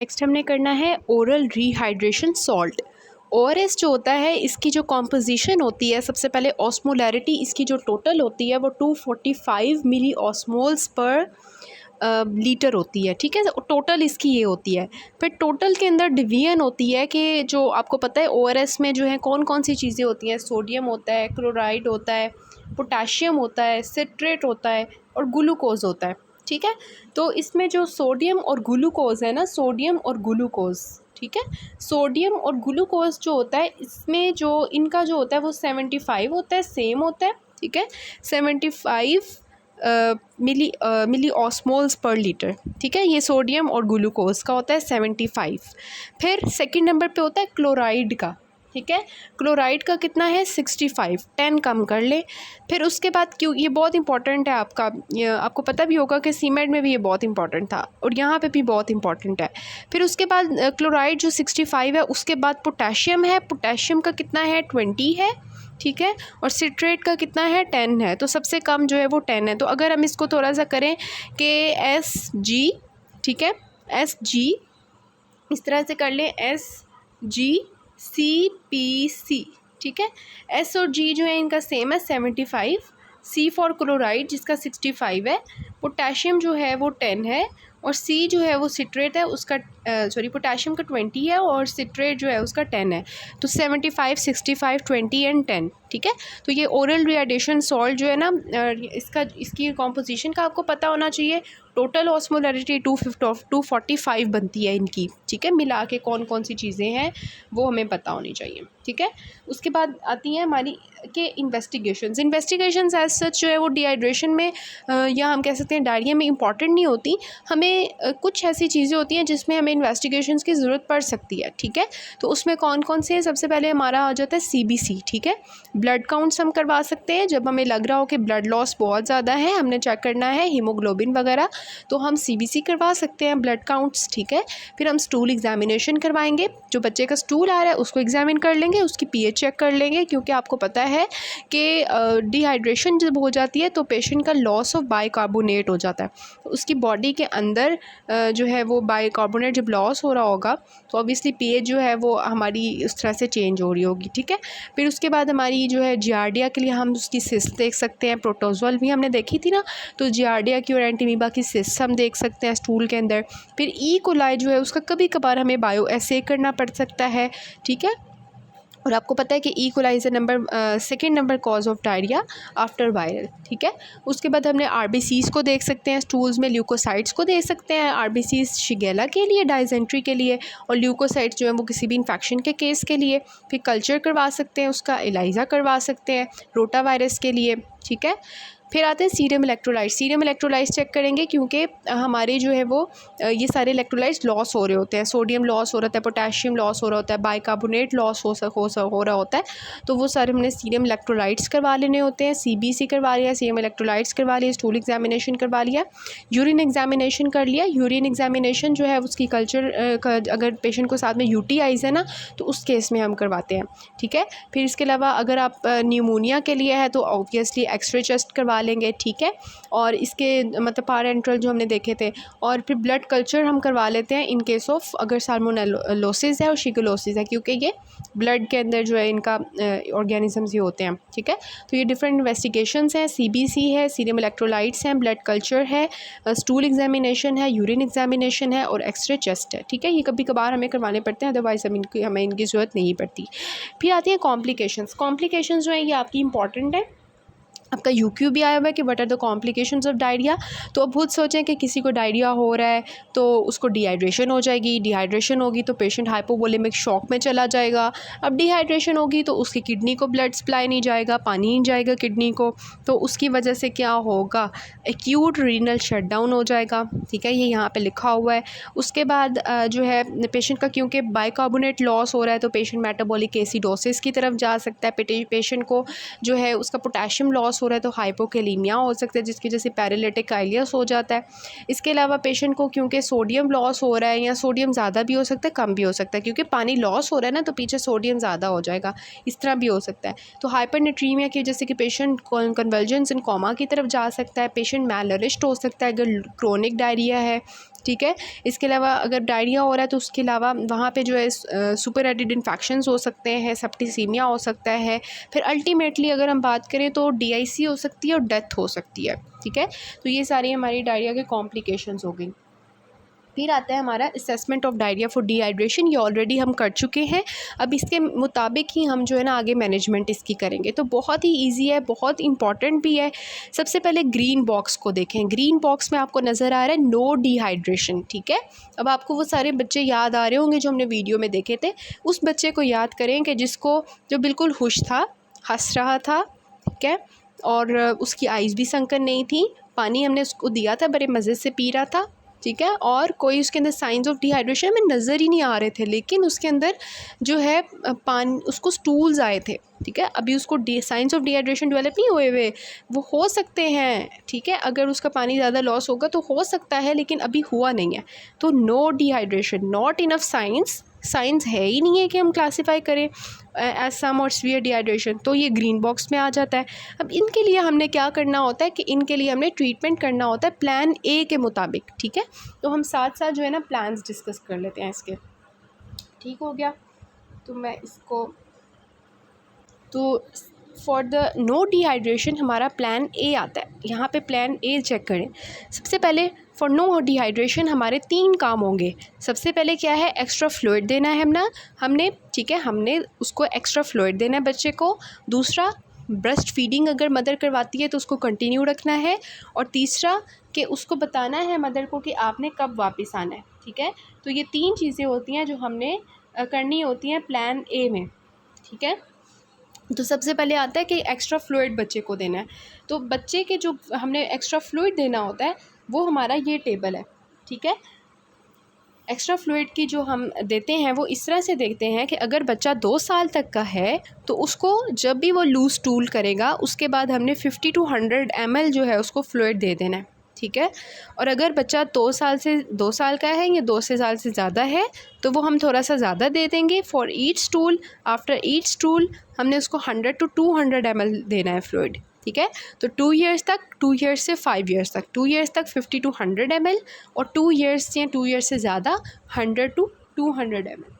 Next हमने करना है ओरल रिहाइड्रेशन सॉल्ट। ओआरएस जो होता है इसकी जो कॉम्पोजिशन होती है, सबसे पहले ऑस्मोलैरिटी इसकी जो टोटल होती है वो 245 मिली ऑस्मोल्स पर लीटर होती है। ठीक है, टोटल इसकी ये होती है। फिर टोटल के अंदर डिवीजन होती है कि जो आपको पता है ओआरएस में जो है कौन कौन सी चीज़ें होती हैं। सोडियम होता है, क्लोराइड होता है, पोटाशियम होता है, सिट्रेट होता है और ग्लूकोज होता है। ठीक है, तो इसमें जो सोडियम और ग्लूकोज है ना, सोडियम और ग्लूकोज, ठीक है, सोडियम और ग्लूकोज जो होता है इसमें जो इनका जो होता है वो 75 होता है, सेम होता है। ठीक है, 75 मिली ऑस्मोल्स पर लीटर। ठीक है, ये सोडियम और ग्लूकोज का होता है 75। फिर सेकंड नंबर पे होता है क्लोराइड का। ठीक है, क्लोराइड का कितना है 65, 10 कम कर ले। फिर उसके बाद क्यों ये बहुत इंपॉर्टेंट है आपका, आपको पता भी होगा कि सीमेंट में भी ये बहुत इंपॉर्टेंट था और यहाँ पे भी बहुत इंपॉर्टेंट है। फिर उसके बाद क्लोराइड जो 65 है, उसके बाद पोटेशियम है, पोटेशियम का कितना है 20 है। ठीक है, और सिट्रेट का कितना है 10 है, तो सबसे कम जो है वो 10 है। तो अगर हम इसको थोड़ा सा करें कि Sg, ठीक है, Sg इस तरह से कर लें, SgCpC। ठीक है, S और G जो है इनका सेम है 75, C फॉर क्लोराइड जिसका 65 है, पोटेशियम जो है वो 10 है और C जो है वो सिट्रेट है उसका पोटेशियम का 20 है और सिट्रेट जो है उसका 10 है। तो 75, 65, 20 एंड 10। ठीक है, तो ये ओरल रिहाइड्रेशन सॉल्ट जो है ना, इसकी कॉम्पोजिशन का आपको पता होना चाहिए। टोटल ऑस्मोलैरिटी 245 बनती है इनकी। ठीक है, मिला के कौन कौन सी चीज़ें हैं वो हमें पता होनी चाहिए। ठीक है, उसके बाद आती हैं हमारी के इन्वेस्टिगेशंस एज सच जो है वो डिहाइड्रेशन में या हम कह सकते हैं डायरिया में इंपॉर्टेंट नहीं होती। हमें कुछ ऐसी चीज़ें होती हैं जिसमें हमें इन्वेस्टिगेशंस की ज़रूरत पड़ सकती है। ठीक है, तो उसमें कौन कौन से हैं, सबसे पहले हमारा आ जाता है CBC। ठीक है, ब्लड काउंट्स हम करवा सकते हैं जब हमें लग रहा हो कि ब्लड लॉस बहुत ज़्यादा है, हमने चेक करना है हीमोग्लोबिन वगैरह, तो हम CBC करवा सकते हैं, ब्लड काउंट्स। ठीक है, फिर हम स्टूल एग्जामिनेशन करवाएंगे, जो बच्चे का स्टूल आ रहा है उसको एग्जामिन कर लेंगे, उसकी pH चेक कर लेंगे, क्योंकि आपको पता है कि डिहाइड्रेशन जब हो जाती है तो पेशेंट का लॉस ऑफ बाइकार्बोनेट हो जाता है। तो उसकी बॉडी के अंदर जो है वो बाइकार्बोनेट जब लॉस हो रहा होगा तो ऑब्वियसली pH जो है वो हमारी उस तरह से चेंज हो रही होगी। ठीक है, फिर उसके बाद हमारी जो है जियार्डिया के लिए हम उसकी सिस्ट देख सकते हैं, प्रोटोजोल भी हमने देखी थी ना, तो जियार्डिया की और एंटीमीबा की सिस्ट हम देख सकते हैं स्टूल के अंदर। फिर ई कोलाई जो है उसका कभी कभार हमें बायो एसे करना पड़ सकता है। ठीक है, और आपको पता है कि E coli is second number cause of diarrhoea after viral. ठीक है, उसके बाद हमने RBCs को देख सकते हैं स्टूल्स में, ल्यूकोसाइट्स को देख सकते हैं, RBCs शिगेला के लिए, डाइजेंट्री के लिए, और ल्यूकोसाइट्स जो है वो किसी भी इन्फेक्शन के केस के लिए। फिर कल्चर करवा सकते हैं उसका, एलाइजा करवा सकते हैं रोटा वायरस के लिए। ठीक है, फिर आते हैं सीरम इलेक्ट्रोलाइट्स चेक करेंगे, क्योंकि हमारे जो है वो ये सारे इलेक्ट्रोलाइट्स लॉस हो रहे होते हैं। सोडियम लॉस हो रहा है, पोटेशियम लॉस हो रहा होता है, बाइकार्बोनेट लॉस हो रहा होता है, तो वो सारे हमने सीरम इलेक्ट्रोलाइट्स करवा लेने होते हैं। CBC करवा लिया, सीरम इलेक्ट्रोलाइट्स करवा लिया, स्टूल एग्जामिनेशन करवा लिया, यूरिन एग्जामिनेशन कर लिया। यूरिन एग्जामिनेशन जो है उसकी कल्चर अगर पेशेंट को साथ में UTIs है ना तो उस केस में हम करवाते हैं। ठीक है, फिर इसके अलावा अगर आप न्यूमोनिया के लिए है तो ऑब्वियसली एक्सरे चेस्ट करवा लेंगे। ठीक है, और इसके मतलब पारेंट्रल जो हमने देखे थे, और फिर ब्लड कल्चर हम करवा लेते हैं इन केस ऑफ अगर साल्मोनेलोसिस है और शिगेलोसिस है, क्योंकि ये ब्लड के अंदर जो है इनका ऑर्गेनिजम्स ही होते हैं। ठीक है, तो ये डिफरेंट इन्वेस्टिगेशंस हैं, CBC है, सीरम इलेक्ट्रोलाइट्स हैं, ब्लड कल्चर है, स्टूल एग्जामिनेशन है, यूरिन एग्जामिनेशन है और एक्सरे चेस्ट है। ठीक है, ये कभी कभार हमें करवाने पड़ते हैं, अदरवाइज हमें इनकी ज़रूरत नहीं पड़ती। फिर आती है कॉम्प्लिकेशंस जो है ये आपकी इंपॉर्टेंट है। आपका UQ भी आया हुआ है कि what are the complications of diarrhoea. तो अब खुद सोचें कि किसी को डायरिया हो रहा है तो उसको डिहाइड्रेशन हो जाएगी, डिहाइड्रेशन होगी तो पेशेंट हाइपोवोलेमिक शॉक में चला जाएगा। अब डिहाइड्रेशन होगी तो उसकी किडनी को ब्लड सप्लाई नहीं जाएगा, पानी नहीं जाएगा किडनी को, तो उसकी वजह से क्या होगा, एक्यूट रीनल शटडाउन हो जाएगा। ठीक है, ये यहाँ पे लिखा हुआ है। उसके बाद जो है पेशेंट का क्योंकि बाइकार्बोनेट लॉस हो रहा है तो पेशेंट मेटाबॉलिक एसिडोसिस की तरफ जा सकता है। पेशेंट को जो है उसका पोटेशियम लॉस हो रहा है तो हाइपोकैलीमिया हो सकता है, जिसकी वजह से पैरालिटिक आइलियस हो जाता है। इसके अलावा पेशेंट को क्योंकि सोडियम लॉस हो रहा है, या सोडियम ज़्यादा भी हो सकता है कम भी हो सकता है, क्योंकि पानी लॉस हो रहा है ना तो पीछे सोडियम ज़्यादा हो जाएगा, इस तरह भी हो सकता है। तो हाइपरनेट्रीमिया की वजह से कि पेशेंट कन्वल्जन्स इन कोमा की तरफ जा सकता है, पेशेंट मैलरिश्ड हो सकता है अगर क्रोनिक डायरिया है। ठीक है। इसके अलावा अगर डायरिया हो रहा है तो उसके अलावा वहाँ पे जो है सुपरएडेड इन्फेक्शंस हो सकते हैं, सेप्टिसीमिया हो सकता है, फिर अल्टीमेटली अगर हम बात करें तो DIC हो सकती है और डेथ हो सकती है, ठीक है। तो ये सारी हमारी डायरिया के कॉम्प्लिकेशंस हो गई। फिर आता है हमारा assessment of diarrhoea for dehydration, ये ऑलरेडी हम कर चुके हैं। अब इसके मुताबिक ही हम जो है ना आगे मैनेजमेंट इसकी करेंगे। तो बहुत ही इजी है, बहुत इंपॉर्टेंट भी है। सबसे पहले ग्रीन बॉक्स को देखें। ग्रीन बॉक्स में आपको नज़र आ रहा है नो डिहाइड्रेशन, ठीक है। अब आपको वो सारे बच्चे याद आ रहे होंगे जो हमने वीडियो में देखे थे। उस बच्चे को याद करें कि जो बिल्कुल खुश था, हंस रहा था, ठीक है, और उसकी आइज़ भी संकन नहीं थी, पानी हमने उसको दिया था, बड़े मज़े से पी रहा था, ठीक है, और कोई उसके अंदर साइंस ऑफ डिहाइड्रेशन में नज़र ही नहीं आ रहे थे, लेकिन उसके अंदर जो है पानी, उसको स्टूल्स आए थे, ठीक है। अभी उसको साइंस ऑफ डिहाइड्रेशन डेवलप नहीं हुए हुए, वो हो सकते हैं, ठीक है, अगर उसका पानी ज़्यादा लॉस होगा तो हो सकता है, लेकिन अभी हुआ नहीं है। तो no dehydration, not enough science है ही नहीं है कि हम क्लासीफाई करें एज सम और सीवियर डिहाइड्रेशन, तो ये ग्रीन बॉक्स में आ जाता है। अब इनके लिए हमने क्या करना होता है कि इनके लिए हमने ट्रीटमेंट करना होता है प्लान ए के मुताबिक, ठीक है। तो हम साथ साथ जो है ना प्लान्स डिस्कस कर लेते हैं इसके, ठीक हो गया। तो मैं इसको, तो फॉर द नो डिहाइड्रेशन हमारा प्लान ए आता है। यहाँ पे प्लान ए चेक करें। सबसे पहले फॉर नो डिहाइड्रेशन हमारे 3 काम होंगे। सबसे पहले क्या है, एक्स्ट्रा फ्लूइड देना है हमने, ठीक है, हमने उसको एक्स्ट्रा फ्लूइड देना है बच्चे को। दूसरा, ब्रेस्ट फीडिंग अगर मदर करवाती है तो उसको कंटिन्यू रखना है। और तीसरा कि उसको बताना है मदर को कि आपने कब वापस आना है, ठीक है। तो ये 3 चीज़ें होती हैं जो हमने करनी होती हैं प्लान ए में, ठीक है। तो सबसे पहले आता है कि एक्स्ट्रा फ्लूइड बच्चे को देना है। तो बच्चे के जो हमने एक्स्ट्रा फ्लूइड देना होता है वो हमारा ये टेबल है, ठीक है। एक्स्ट्रा फ्लूइड की जो हम देते हैं वो इस तरह से देखते हैं कि अगर बच्चा 2 साल तक का है तो उसको जब भी वो लूज़ टूल करेगा उसके बाद हमने 50 to 100 ml जो है उसको फ्लूइड दे देना है, ठीक है। और अगर बच्चा 2 साल का है या 2 साल से ज़्यादा है तो वो हम थोड़ा सा ज़्यादा दे देंगे। For each stool, after each stool हमने उसको 100 to 200 ml देना है फ्लूइड, ठीक है। तो 2 ईयर्स तक, 2 ईयर्स से 5 ईयर्स तक, 2 ईयर्स तक 50 to 100 ml, और 2 ईयर्स या 2 ईयर्स से ज़्यादा 100 to 200 ml।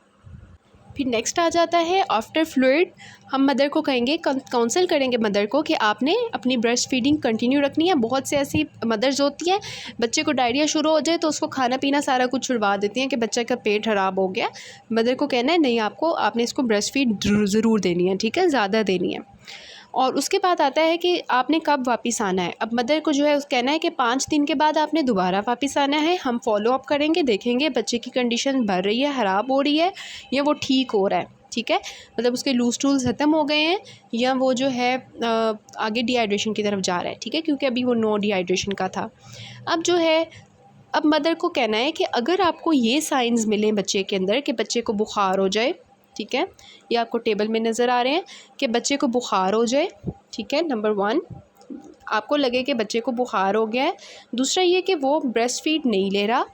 फिर नेक्स्ट आ जाता है आफ्टर फ्लूइड। हम मदर को कहेंगे, काउंसल करेंगे मदर को कि आपने अपनी ब्रेस्ट फीडिंग कंटिन्यू रखनी है। बहुत से ऐसी मदर्स होती हैं, बच्चे को डायरिया शुरू हो जाए तो उसको खाना पीना सारा कुछ छुड़वा देती हैं कि बच्चे का पेट ख़राब हो गया। मदर को कहना है नहीं, आपने इसको ब्रेस्ट फीड ज़रूर देनी है, ठीक है, ज़्यादा देनी है। और उसके बाद आता है कि आपने कब वापस आना है। अब मदर को जो है कहना है कि 5 दिन के बाद आपने दोबारा वापस आना है। हम फॉलो अप करेंगे, देखेंगे बच्चे की कंडीशन बढ़ रही है, ख़राब हो रही है, या वो ठीक हो रहा है, ठीक है, मतलब उसके लूज टूल्स ख़त्म हो गए हैं या वो जो है आगे डिहाइड्रेशन की तरफ जा रहा है, ठीक है, क्योंकि अभी वो नो डिहाइड्रेशन का था। अब जो है, अब मदर को कहना है कि अगर आपको ये साइंस मिले बच्चे के अंदर कि बच्चे को बुखार हो जाए, ठीक है, ये आपको टेबल में नज़र आ रहे हैं कि बच्चे को बुखार हो जाए, ठीक है, नंबर 1 आपको लगे कि बच्चे को बुखार हो गया है। दूसरा ये कि वो ब्रेस्ट फीड नहीं ले रहा,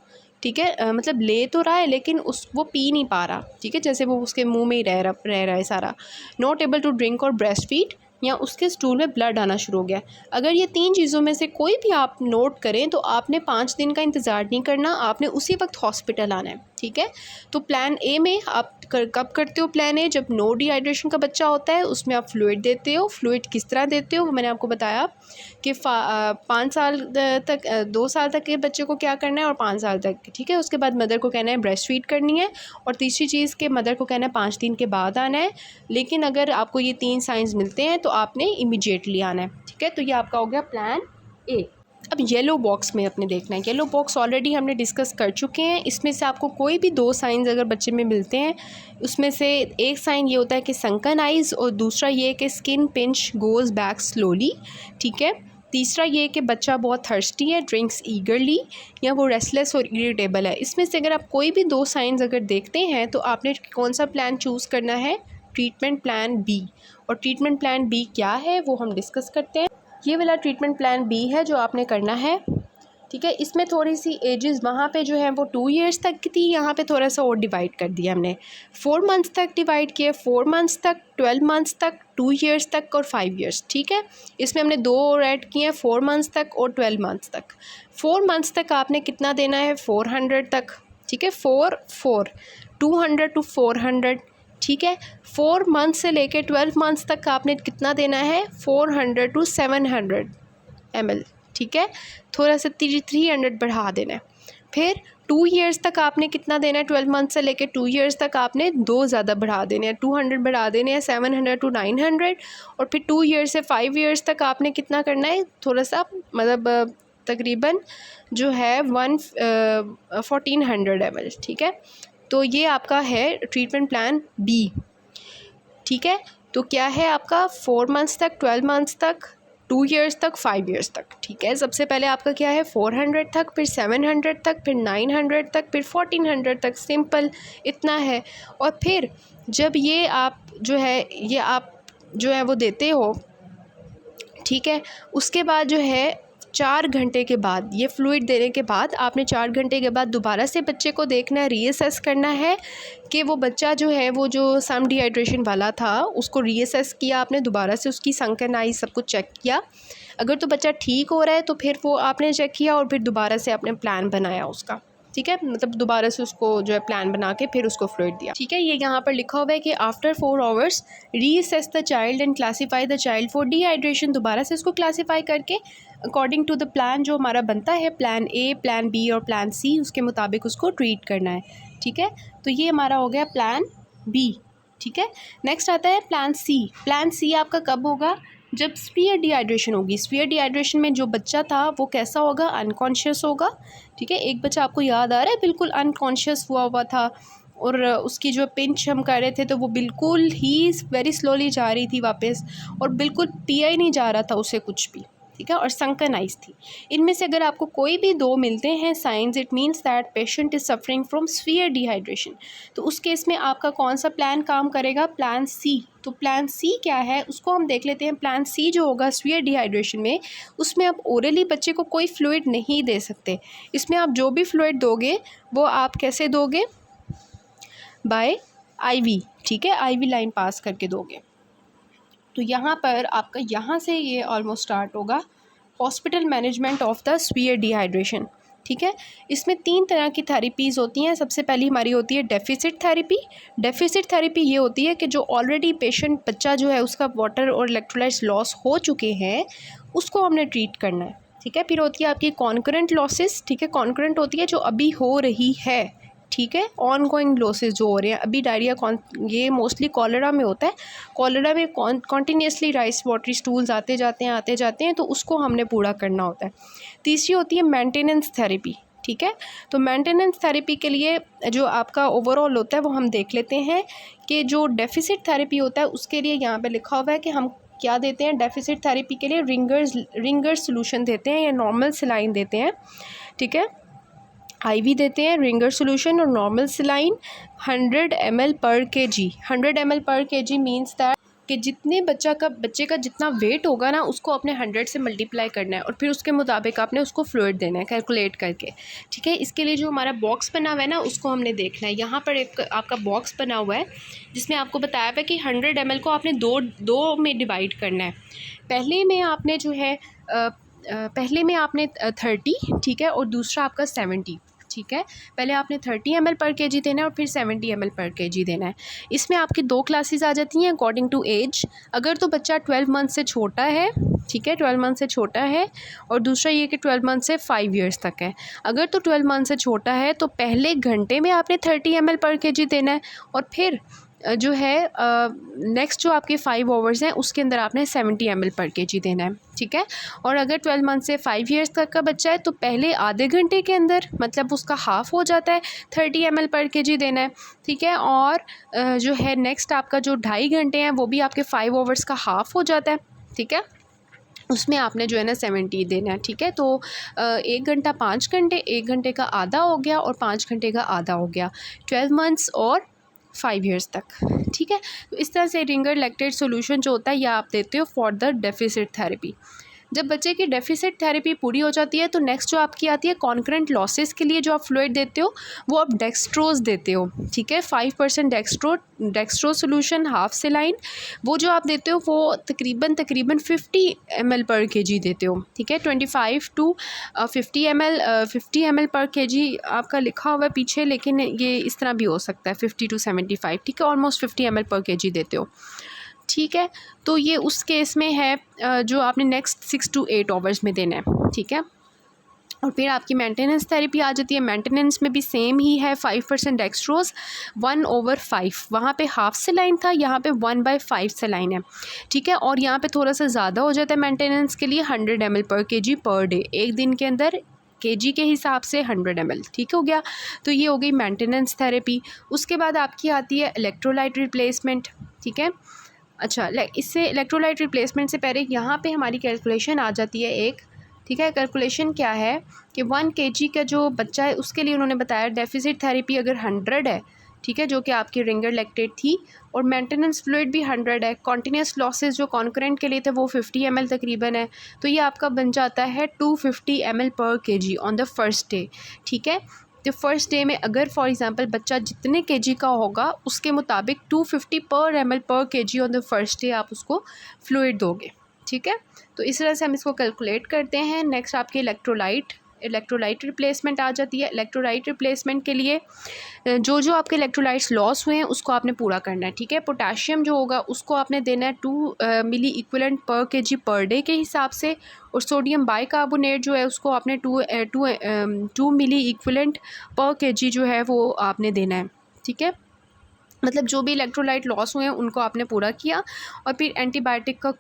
ठीक है, मतलब ले तो रहा है लेकिन वो पी नहीं पा रहा, ठीक है, जैसे वो उसके मुंह में ही रह रहा है सारा। नॉट एबल टू ड्रिंक और ब्रेस्ट फीड, या उसके स्टूल में ब्लड आना शुरू हो गया। अगर ये 3 चीज़ों में से कोई भी आप नोट करें तो आपने 5 दिन का इंतज़ार नहीं करना, आपने उसी वक्त हॉस्पिटल आना है, ठीक है। तो प्लान ए में आप कब करते हो प्लान ए, जब नो डिहाइड्रेशन का बच्चा होता है, उसमें आप फ्लूइड देते हो। फ्लूइड किस तरह देते हो वो मैंने आपको बताया कि 5 साल तक, 2 साल तक के बच्चे को क्या करना है और 5 साल तक, ठीक है। उसके बाद मदर को कहना है ब्रेस्ट फीड करनी है, और तीसरी चीज़ के मदर को कहना है 5 दिन के बाद आना है। लेकिन अगर आपको ये 3 साइंस मिलते हैं तो आपने इमीडिएटली आना है, ठीक है। तो ये आपका हो गया प्लान ए। अब येलो बॉक्स में अपने देखना है। येलो बॉक्स ऑलरेडी हमने डिस्कस कर चुके हैं। इसमें से आपको कोई भी 2 साइंस अगर बच्चे में मिलते हैं, उसमें से एक साइन ये होता है कि संकन आइज़, और दूसरा ये कि skin pinch goes back slowly, ठीक है। तीसरा ये कि बच्चा बहुत थर्स्टी है, ड्रिंक्स ईगरली, या वो रेस्टलेस और इरिटेबल है। इसमें से अगर आप कोई भी 2 साइंस अगर देखते हैं तो आपने कौन सा प्लान चूज़ करना है, ट्रीटमेंट प्लान बी। और ट्रीटमेंट प्लान बी क्या है वो हम डिस्कस करते हैं। ये वाला ट्रीटमेंट प्लान बी है जो आपने करना है, ठीक है। इसमें थोड़ी सी एजेस वहाँ पे जो है वो 2 ईयर्स तक की थी, यहाँ पे थोड़ा सा और डिवाइड कर दिया हमने, 4 मंथ्स तक डिवाइड किया, 4 मंथ्स तक, 12 मंथ्स तक, 2 ईयर्स तक और 5 ईयर्स, ठीक है। इसमें हमने 2 और ऐड किए हैं, 4 मंथ्स तक और 12 मंथ्स तक। 4 मंथ्स तक आपने कितना देना है, 400 तक, ठीक है। 200 to 400, ठीक है। 4 मंथ से लेके 12 मंथ्स तक आपने कितना देना है, 400 to 700 ml, ठीक है। थोड़ा सा 300 बढ़ा देना है। फिर 2 ईयर्स तक आपने कितना देना है, 12 मंथ से लेके 2 ईयर्स तक आपने 2 ज़्यादा बढ़ा देने हैं, 200 बढ़ा देने हैं, 700 to 900। और फिर 2 ईयर्स से 5 ईयर्स तक आपने कितना करना है, थोड़ा सा मतलब तकरीबन जो है 1400 ml, ठीक है। तो ये आपका है ट्रीटमेंट प्लान बी, ठीक है। तो क्या है आपका 4 मंथ्स तक, 12 मंथ्स तक, 2 ईयर्स तक, 5 ईयर्स तक, ठीक है। सबसे पहले आपका क्या है 400 तक, फिर 700 तक, फिर 900 तक, फिर 1400 तक, सिंपल इतना है। और फिर जब ये आप जो है ये आप जो है वो देते हो, ठीक है, उसके बाद जो है 4 घंटे के बाद, ये फ्लूइड देने के बाद आपने 4 घंटे के बाद दोबारा से बच्चे को देखना है, रीअसेस करना है कि वो बच्चा जो है वो जो सम डिहाइड्रेशन वाला था उसको रीअसेस किया आपने, दोबारा से उसकी संकन आई सब कुछ चेक किया। अगर तो बच्चा ठीक हो रहा है तो फिर वो आपने चेक किया और फिर दोबारा से आपने प्लान बनाया उसका, ठीक है। मतलब दोबारा से उसको जो है प्लान बना के फिर उसको फ्लूइड दिया, ठीक है। ये यहाँ पर लिखा हुआ है कि after 4 hours reassess the child and classify the child for dehydration. दोबारा से उसको क्लासीफाई करके अकॉर्डिंग टू द प्लान जो हमारा बनता है, प्लान ए, प्लान बी और प्लान सी, उसके मुताबिक उसको ट्रीट करना है, ठीक है। तो ये हमारा हो गया प्लान बी, ठीक है। नेक्स्ट आता है प्लान सी। प्लान सी आपका कब होगा, जब स्पीयर डिहाइड्रेशन होगी। स्पीयर डिहाइड्रेशन में जो बच्चा था वो कैसा होगा, अनकॉन्शियस होगा, ठीक है। एक बच्चा आपको याद आ रहा है बिल्कुल अनकॉन्शियस हुआ था और उसकी जो पिंच हम कर रहे थे तो वो बिल्कुल ही वेरी स्लोली जा रही थी वापस और बिल्कुल पिया ही नहीं जा रहा था उसे कुछ भी, ठीक है। और संकन आइज थी। इनमें से अगर आपको कोई भी 2 मिलते हैं science, it means that patient is suffering from sphere dehydration. तो उस केस में आपका कौन सा प्लान काम करेगा, प्लान सी। तो प्लान सी क्या है उसको हम देख लेते हैं। प्लान सी जो होगा स्फीयर डिहाइड्रेशन में, उसमें आप ओरली बच्चे को कोई फ्लूइड नहीं दे सकते। इसमें आप जो भी फ्लूइड दोगे वो आप कैसे दोगे, बाय आईवी, ठीक है, आईवी लाइन पास करके दोगे। तो यहाँ पर आपका यहाँ से ये ऑलमोस्ट स्टार्ट होगा hospital management of the sphere dehydration, ठीक है। इसमें 3 तरह की थेरेपीज़ होती हैं। सबसे पहली हमारी होती है डेफिसिट थेरेपी। डेफिसिट थेरेपी ये होती है कि जो ऑलरेडी पेशेंट बच्चा जो है उसका वाटर और इलेक्ट्रोलाइट्स लॉस हो चुके हैं उसको हमने ट्रीट करना है, ठीक है। फिर होती है आपकी कॉन्करेंट लॉसेस, ठीक है। कॉन्करेंट होती है जो अभी हो रही है, ठीक है, ऑन गोइंग लॉसेस जो हो रहे हैं अभी। डायरिया ये मोस्टली कॉलेरा में होता है। कॉलेरा में कॉन्टीन्यूसली राइस वाटरी स्टूल्स आते जाते हैं तो उसको हमने पूरा करना होता है। तीसरी होती है मेंटेनेंस थेरेपी, ठीक है। तो मेंटेनेंस थेरेपी के लिए जो आपका ओवरऑल होता है वो हम देख लेते हैं कि जो डेफिसिट थेरेपी होता है उसके लिए यहाँ पे लिखा हुआ है कि हम क्या देते हैं। डेफिसिट थेरेपी के लिए रिंगर्स सोल्यूशन देते हैं या नॉर्मल सलाइन देते हैं, ठीक है। आईवी देते हैं, रिंगर सोल्यूशन और नॉर्मल सलाइन 100 ml पर kg। 100 ml पर kg मीन्स दैट कि जितने बच्चे का जितना वेट होगा ना उसको अपने 100 से मल्टीप्लाई करना है और फिर उसके मुताबिक आपने उसको फ्लूइड देना है कैलकुलेट करके, ठीक है। इसके लिए जो हमारा बॉक्स बना हुआ है ना उसको हमने देखना है। यहाँ पर एक आपका बॉक्स बना हुआ है जिसमें आपको बताया हुआ है कि 100 ml को आपने दो में डिवाइड करना है। पहले में आपने जो है 30, ठीक है, और दूसरा आपका 70, ठीक है। पहले आपने 30 ml पर kg देना है और फिर 70 ml पर kg देना है। इसमें आपकी 2 क्लासेस आ जाती हैं अकॉर्डिंग टू एज। अगर तो बच्चा 12 मंथ से छोटा है, ठीक है, 12 मंथ से छोटा है, और दूसरा ये कि 12 मंथ से 5 ईयर्स तक है। अगर तो 12 मंथ से छोटा है तो पहले घंटे में आपने 30 ml पर kg देना है और फिर जो है नेक्स्ट जो आपके 5 आवर्स हैं उसके अंदर आपने 70 ml पर kg देना है, ठीक है। और अगर 12 मंथ से 5 ईयर्स तक का बच्चा है तो पहले आधे घंटे के अंदर मतलब उसका हाफ़ हो जाता है, 30 ml पर kg देना है, ठीक है। और जो है नेक्स्ट आपका जो 2.5 घंटे हैं वो भी आपके 5 आवर्स का हाफ़ हो जाता है, ठीक है। उसमें आपने जो है ना 70 देना है, ठीक है। तो 1 घंटा 5 घंटे, 1 घंटे का आधा हो गया और 5 घंटे का आधा हो गया, 12 मंथ्स और 5 ईयर्स तक, ठीक है। तो इस तरह से रिंगर लैक्टेट सोल्यूशन जो होता है ये आप देते हो फॉर द डेफिसिट थेरेपी। जब बच्चे की डेफिसिट थेरेपी पूरी हो जाती है तो नेक्स्ट जो आपकी आती है कॉन्करेंट लॉसेस के लिए जो आप फ्लूइड देते हो वो आप डेक्सट्रोज देते हो, ठीक है। 5% डेक्सट्रो सोल्यूशन हाफ सेलाइन, वो जो आप देते हो वो तकरीबन 50 ml पर kg देते हो, ठीक है। 25 to 50 ml पर kg आपका लिखा हुआ है पीछे, लेकिन ये इस तरह भी हो सकता है 50 to 75, ठीक है। ऑलमोस्ट 50 ml पर kg देते हो, ठीक है। तो ये उस केस में है जो आपने नेक्स्ट 6 to 8 आवर्स में देना है, ठीक है। और फिर आपकी मेंटेनेंस थेरेपी आ जाती है। मेंटेनेंस में भी सेम ही है, 5% डेक्सट्रोज 1/5, वहाँ पे हाफ सेलाइन था, यहाँ पे 1/5 सेलाइन है, ठीक है। और यहाँ पे थोड़ा सा ज़्यादा हो जाता है मेंटेनेंस के लिए, 100 ml पर kg पर डे, एक दिन के अंदर kg के हिसाब से 100 ml, ठीक हो गया। तो ये हो गई मेंटेनेंस थेरेपी। उसके बाद आपकी आती है इलेक्ट्रोलाइट रिप्लेसमेंट, ठीक है। अच्छा, इससे इलेक्ट्रोलाइट रिप्लेसमेंट से पहले यहाँ पे हमारी कैलकुलेशन आ जाती है एक, ठीक है। कैलकुलेशन क्या है कि 1 kg का जो बच्चा है उसके लिए उन्होंने बताया डेफिसिट थेरेपी अगर 100 है, ठीक है, जो कि आपकी रिंगर लैक्टेट थी, और मेंटेनेंस फ्लूइड भी 100 है, कॉन्टीन्यूस लॉसेस जो कॉन्करेंट के लिए थे वो 50 ml तकरीबन है, तो ये आपका बन जाता है 250 ml पर kg on the first day, ठीक है। तो फर्स्ट डे में अगर फॉर एग्जांपल बच्चा जितने kg का होगा उसके मुताबिक 250 पर ml पर kg on the first day आप उसको फ्लूइड दोगे, ठीक है। तो इस तरह से हम इसको कैलकुलेट करते हैं। नेक्स्ट आपकी इलेक्ट्रोलाइट रिप्लेसमेंट आ जाती है। इलेक्ट्रोलाइट रिप्लेसमेंट के लिए जो आपके इलेक्ट्रोलाइट्स लॉस हुए हैं उसको आपने पूरा करना है, ठीक है। पोटाशियम जो होगा उसको आपने देना है 2 milliequivalent per kg per day के हिसाब से, और सोडियम बाइकार्बोनेट जो है उसको आपने 2 मिली इक्विवेलेंट पर kg जो है वो आपने देना है, ठीक है। मतलब जो भी इलेक्ट्रोलाइट लॉस हुए हैं उनको आपने पूरा किया। और फिर एंटीबायोटिक का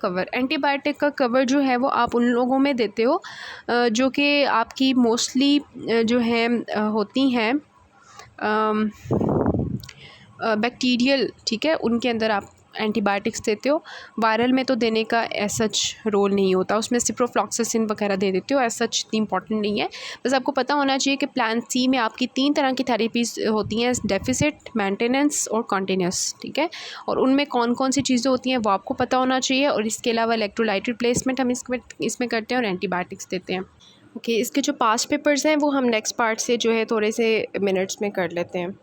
कवर जो है वो आप उन लोगों में देते हो जो कि आपकी मोस्टली जो है होती हैं बैक्टीरियल, ठीक है, उनके अंदर आप एंटीबायोटिक्स देते हो। वायरल में तो देने का सच रोल नहीं होता, उसमें सिप्रोफ्लॉक्सासिन वगैरह दे देते हो, सच इतनी इंपॉर्टेंट नहीं है। बस आपको पता होना चाहिए कि प्लान सी में आपकी 3 तरह की थेरेपीज़ होती हैं, डेफिसिट, मेंटेनेंस और कॉन्टीन्यूस, ठीक है। और उनमें कौन कौन सी चीज़ें होती हैं वो आपको पता होना चाहिए। और इसके अलावा इलेक्ट्रोलाइट रिप्लेसमेंट हम इसमें करते हैं और एंटीबायोटिक्स देते हैं। ओके, इसके जो पास्ट पेपर्स हैं वो हम नेक्स्ट पार्ट से जो है थोड़े से मिनट्स में कर लेते हैं।